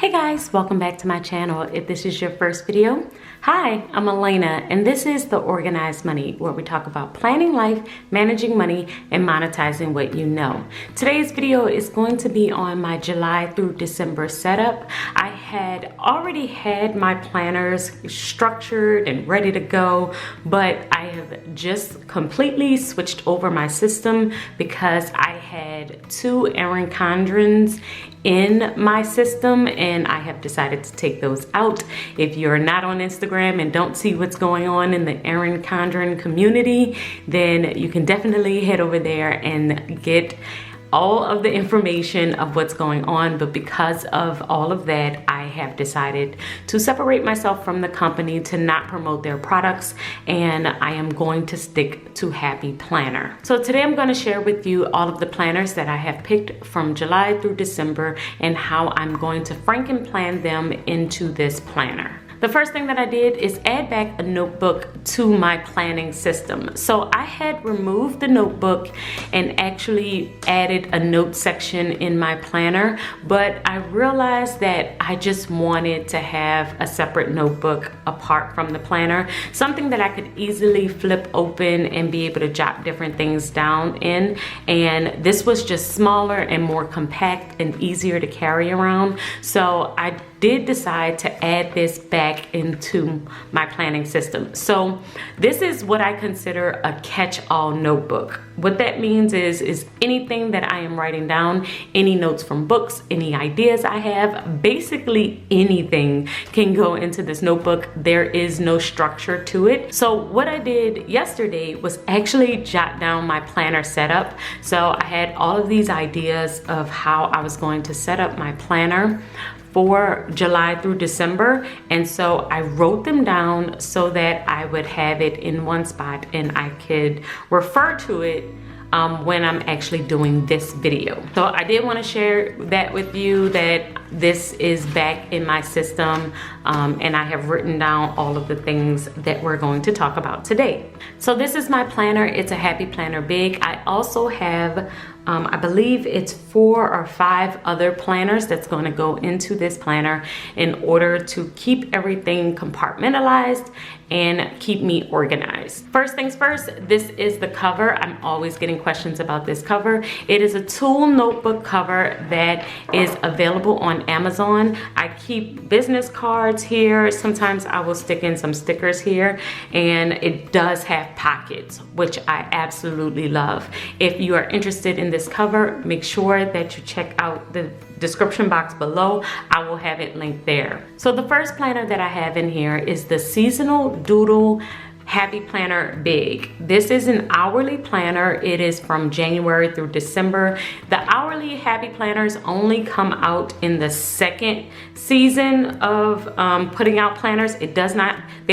Hey guys, welcome back to my channel. If this is your first video, hi, I'm Alaina, and this is The Organized Money, where we talk about planning life, managing money, and monetizing what you know. Today's video is going to be on my July through December setup. I had already had my planners structured and ready to go, but I have just completely switched over my system because I had two Erin Condrens in my system and I have decided to take those out. If you're not on Instagram and don't see what's going on in the Erin Condren community, then you can definitely head over there and get all of the information of what's going on. But because of all of that, I have decided to separate myself from the company to not promote their products, and I am going to stick to Happy Planner. So today I'm going to share with you all of the planners that I have picked from July through December and how I'm going to franken plan them into this planner. The first thing that I did is add back a notebook to my planning system. So I had removed the notebook and actually added a note section in my planner, but I realized that I just wanted to have a separate notebook apart from the planner, something that I could easily flip open and be able to jot different things down in. And this was just smaller and more compact and easier to carry around. So I did decide to add this back into my planning system. So this is what I consider a catch-all notebook. What that means is anything that I am writing down, any notes from books, any ideas I have, basically anything can go into this notebook. There is no structure to it. So what I did yesterday was actually jot down my planner setup. So I had all of these ideas of how I was going to set up my planner for July through December, and so I wrote them down so that I would have it in one spot and I could refer to it when I'm actually doing this video. So I did want to share that with you, that this is back in my system, and I have written down all of the things that we're going to talk about today. So this is my planner. It's a Happy Planner Big. I also have I believe it's 4 or 5 other planners that's going to go into this planner in order to keep everything compartmentalized and keep me organized. First things first, this is the cover. I'm always getting questions about this cover. It is a tool notebook cover that is available on Amazon. I keep business cards here. Sometimes I will stick in some stickers here, and it does have pockets, which I absolutely love. If you are interested in this cover, make sure that you check out the description box below. I will have it linked there. So the first planner that I have in here is the Seasonal Doodle Happy Planner Big. This is an hourly planner. It is from January through December. The hourly Happy Planners only come out in the second season of putting out planners. They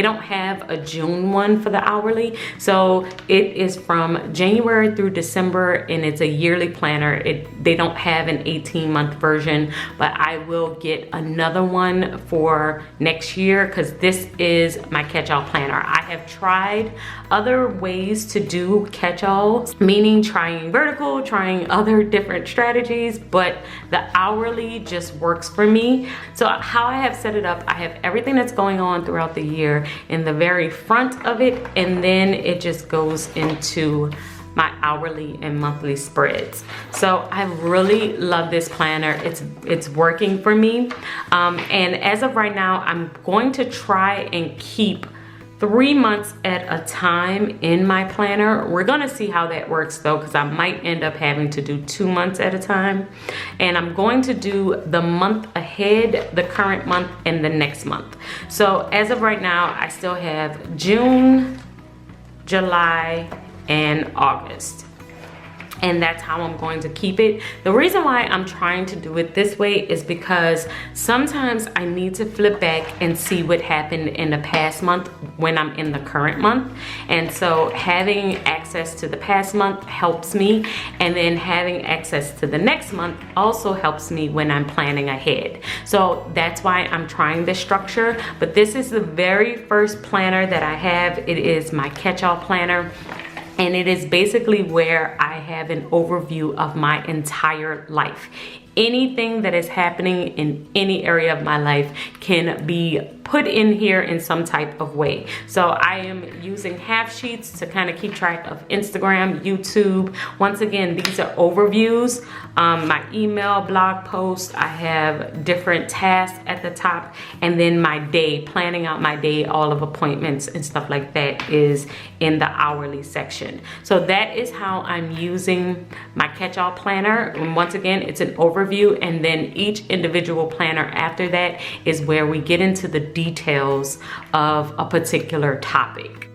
don't have a June one for the hourly. So it is from January through December, and it's a yearly planner. They don't have an 18-month version, but I will get another one for next year because this is my catch-all planner. I have tried other ways to do catch-all, meaning trying vertical, trying other different strategies, but the hourly just works for me. So how I have set it up, I have everything that's going on throughout the year in the very front of it, and then it just goes into my hourly and monthly spreads. So I really love this planner. It's working for me. And as of right now, I'm going to try and keep 3 months at a time in my planner. We're gonna see how that works though, because I might end up having to do 2 months at a time. And I'm going to do the month ahead, the current month, and the next month. So as of right now, I still have June, July, and August. And that's how I'm going to keep it. The reason why I'm trying to do it this way is because sometimes I need to flip back and see what happened in the past month when I'm in the current month. And so having access to the past month helps me, and then having access to the next month also helps me when I'm planning ahead. So that's why I'm trying this structure. But this is the very first planner that I have. It is my catch-all planner. And it is basically where I have an overview of my entire life. anything that is happening in any area of my life can be put in here in some type of way. So I am using half sheets to kind of keep track of Instagram, YouTube. Once again, these are overviews. My email, blog post, I have different tasks at the top, and then my day, planning out my day, all of appointments and stuff like that is in the hourly section. So that is how I'm using my catch-all planner. And once again, it's an overview, and then each individual planner after that is where we get into the details of a particular topic.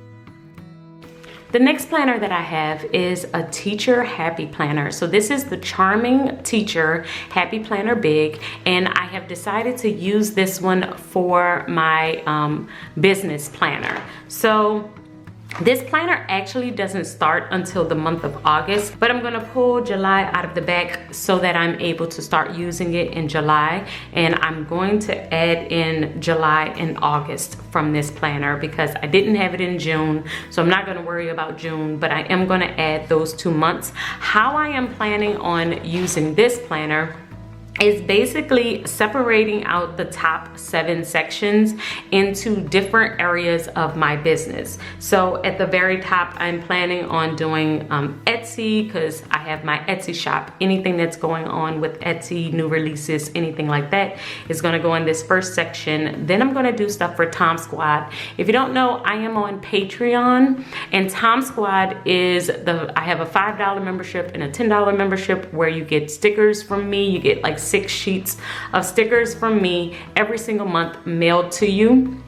The next planner that I have is a Teacher Happy Planner. So this is the Charming Teacher Happy Planner Big, and I have decided to use this one for my business planner. So this planner actually doesn't start until the month of August, but I'm gonna pull July out of the back so that I'm able to start using it in July. And I'm going to add in July and August from this planner because I didn't have it in June. So I'm not gonna worry about June, but I am gonna add those 2 months. How I am planning on using this planner is basically separating out the top 7 sections into different areas of my business. So at the very top, I'm planning on doing Etsy, because I have my Etsy shop. Anything that's going on with Etsy, new releases, anything like that is gonna go in this first section. Then I'm gonna do stuff for Tom Squad. If you don't know, I am on Patreon, and Tom Squad is I have a $5 membership and a $10 membership where you get stickers from me. You get like 6 sheets of stickers from me every single month mailed to you.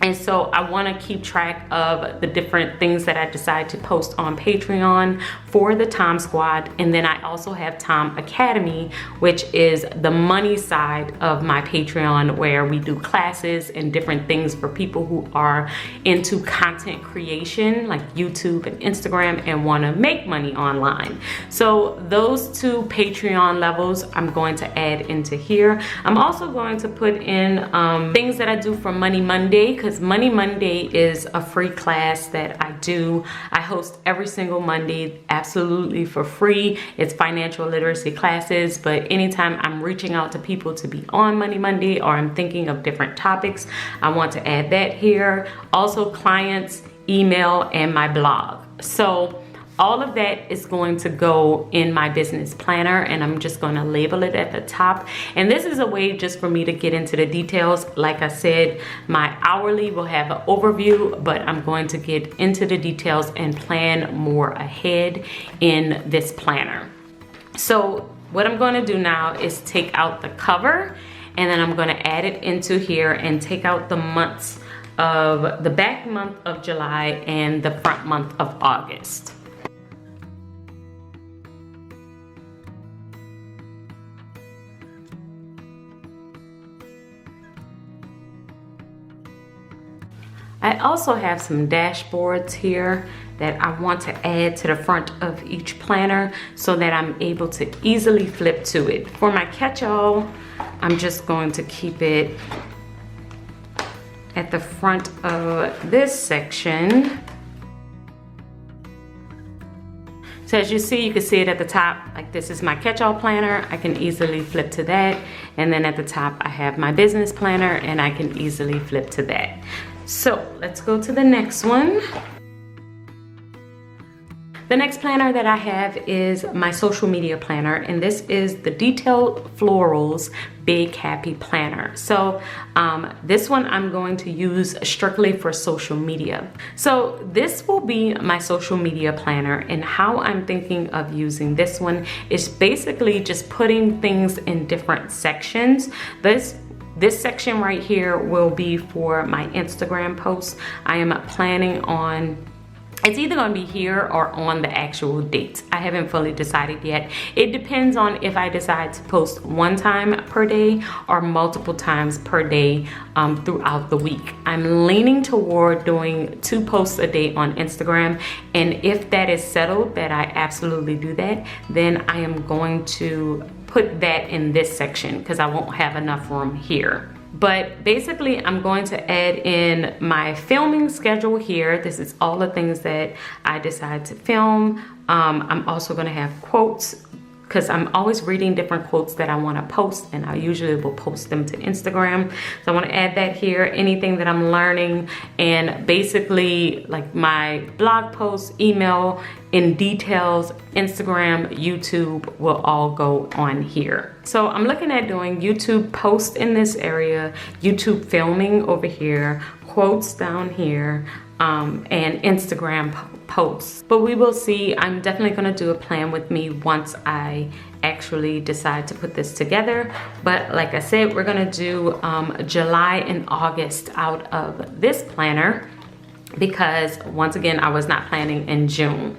And so I want to keep track of the different things that I decide to post on Patreon for the Tom Squad. And then I also have Tom Academy, which is the money side of my Patreon, where we do classes and different things for people who are into content creation like YouTube and Instagram and want to make money online. So those 2 Patreon levels I'm going to add into here. I'm also going to put in things that I do for Money Monday, because Money Monday is a free class that I do. I host every single Monday absolutely for free. It's financial literacy classes, but anytime I'm reaching out to people to be on Money Monday or I'm thinking of different topics, I want to add that here. Also clients, email, and my blog. So all of that is going to go in my business planner, and I'm just going to label it at the top. And this is a way just for me to get into the details. Like I said, my hourly will have an overview, but I'm going to get into the details and plan more ahead in this planner. So what I'm going to do now is take out the cover, and then I'm going to add it into here and take out the months of the back month of July and the front month of August. I also have some dashboards here that I want to add to the front of each planner so that I'm able to easily flip to it. For my catch-all, I'm just going to keep it at the front of this section. So as you see, you can see it at the top, like this is my catch-all planner. I can easily flip to that. And then at the top, I have my business planner, and I can easily flip to that. So let's go to the next one. The next planner that I have is my social media planner, and this is the Detailed Florals Big Happy Planner. So this one I'm going to use strictly for social media. So this will be my social media planner, and how I'm thinking of using this one is basically just putting things in different sections. This section right here will be for my Instagram posts. I am planning on, it's either going to be here or on the actual dates. I haven't fully decided yet. It depends on if I decide to post one time per day or multiple times per day throughout the week. I'm leaning toward doing 2 posts a day on Instagram, and if that is settled that I absolutely do that, then I am going to put that in this section because I won't have enough room here. But basically, I'm going to add in my filming schedule here. This is all the things that I decide to film. I'm also going to have quotes because I'm always reading different quotes that I want to post, and I usually will post them to Instagram. So I want to add that here, anything that I'm learning, and basically like my blog posts, email, in details, Instagram, YouTube will all go on here. So I'm looking at doing YouTube posts in this area, YouTube filming over here, quotes down here, and Instagram posts. But we will see. I'm definitely gonna do a plan with me once I actually decide to put this together. But like I said, we're gonna do July and August out of this planner, because once again, I was not planning in June.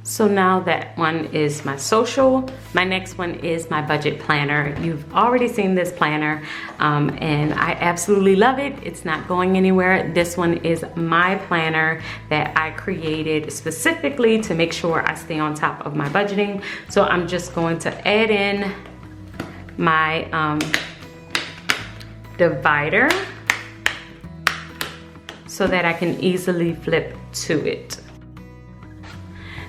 So now that one is my social, my next one is my budget planner. You've already seen this planner, and I absolutely love it. It's not going anywhere. This one is my planner that I created specifically to make sure I stay on top of my budgeting. So I'm just going to add in my divider so that I can easily flip to it.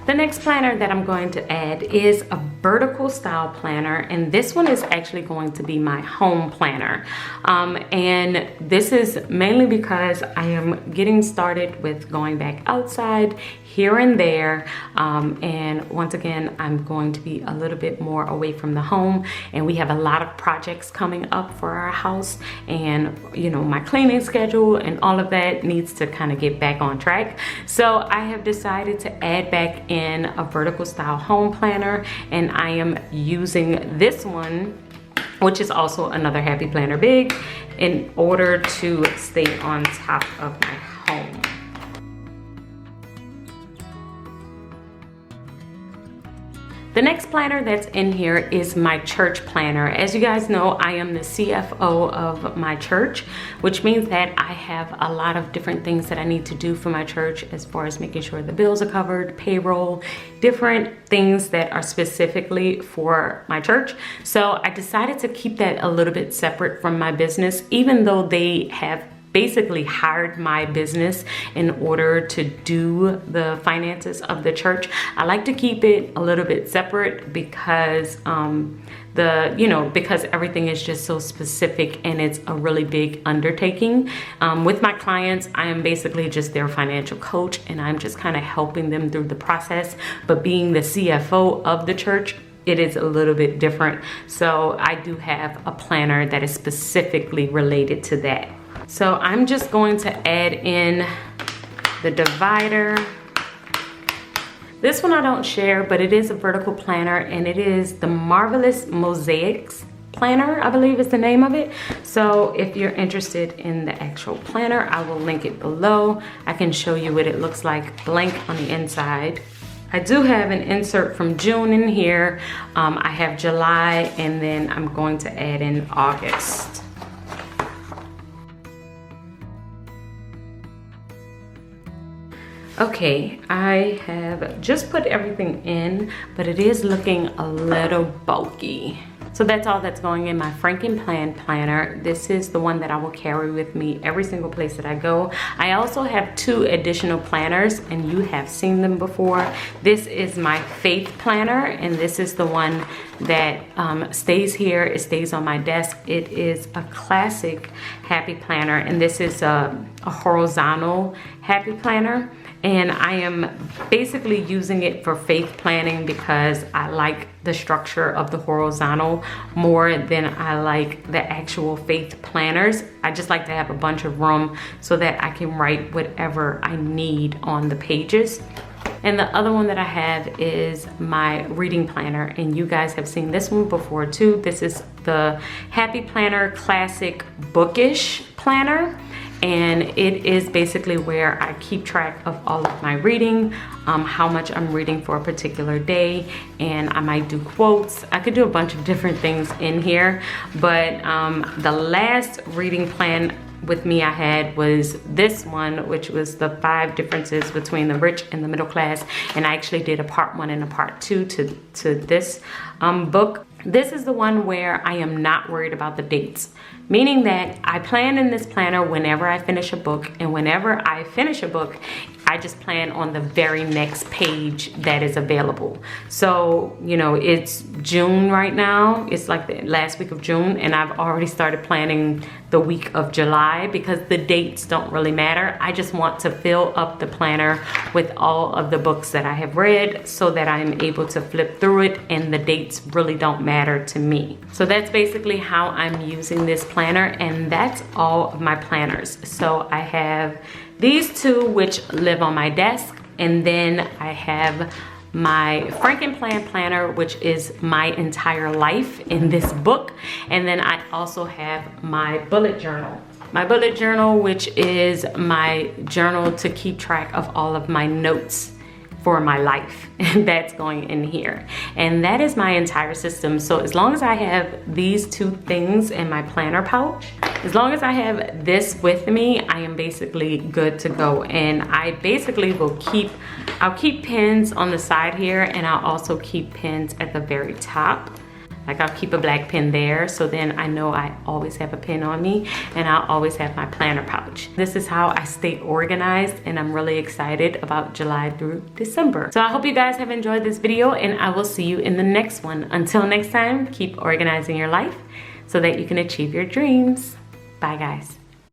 The next planner that I'm going to add is a vertical style planner, and this one is actually going to be my home planner. And this is mainly because I am getting started with going back outside here and there, and once again, I'm going to be a little bit more away from the home, and we have a lot of projects coming up for our house, and you know, my cleaning schedule and all of that needs to kind of get back on track. So I have decided to add back in a vertical style home planner, and I am using this one, which is also another Happy Planner Big, in order to stay on top of my home. The next planner that's in here is my church planner. As you guys know, I am the CFO of my church, which means that I have a lot of different things that I need to do for my church as far as making sure the bills are covered, payroll, different things that are specifically for my church. So I decided to keep that a little bit separate from my business, even though they have basically hired my business in order to do the finances of the church. I like to keep it a little bit separate because because everything is just so specific and it's a really big undertaking. With my clients, I am basically just their financial coach, and I'm just kind of helping them through the process. But being the CFO of the church, it is a little bit different. So I do have a planner that is specifically related to that. So I'm just going to add in the divider. This one I don't share, but it is a vertical planner, and it is the Marvelous Mosaics planner, I believe is the name of it. So if you're interested in the actual planner, I will link it below. I can show you what it looks like blank on the inside. I do have an insert from June in here. I have July, and then I'm going to add in August. Okay, I have just put everything in, but it is looking a little bulky. So that's all that's going in my Frankenplan planner. This is the one that I will carry with me every single place that I go. I also have 2 additional planners, and you have seen them before. This is my Faith planner, and this is the one that stays here. It stays on my desk. It is a classic Happy Planner, and this is a horizontal Happy Planner. And I am basically using it for faith planning because I like the structure of the horizontal more than I like the actual faith planners. I just like to have a bunch of room so that I can write whatever I need on the pages. And the other one that I have is my reading planner, and you guys have seen this one before too. This is the Happy Planner Classic Bookish Planner. And it is basically where I keep track of all of my reading, how much I'm reading for a particular day, and I might do quotes. I could do a bunch of different things in here, but the last reading plan with me I had was this one, which was the 5 differences between the rich and the middle class, and I actually did a part 1 and a part 2 to this book. This is the one where I am not worried about the dates. meaning that I plan in this planner whenever I finish a book, and whenever I finish a book, I just plan on the very next page that is available. So, you know, it's June right now. It's like the last week of June, and I've already started planning the week of July because the dates don't really matter. I just want to fill up the planner with all of the books that I have read so that I'm able to flip through it and the dates really don't matter to me. So that's basically how I'm using this planner, and that's all of my planners. So I have these two which live on my desk, and then I have my Frankenplan planner, which is my entire life in this book. And then I also have my bullet journal. My bullet journal, which is my journal to keep track of all of my notes for my life. That's going in here. And that is my entire system. So as long as I have these two things in my planner pouch, as long as I have this with me, I am basically good to go. And I basically will I'll keep pins on the side here, and I'll also keep pins at the very top. Like I'll keep a black pin there, so then I know I always have a pin on me, and I'll always have my planner pouch. This is how I stay organized, and I'm really excited about July through December. So I hope you guys have enjoyed this video, and I will see you in the next one. Until next time, keep organizing your life so that you can achieve your dreams. Bye guys.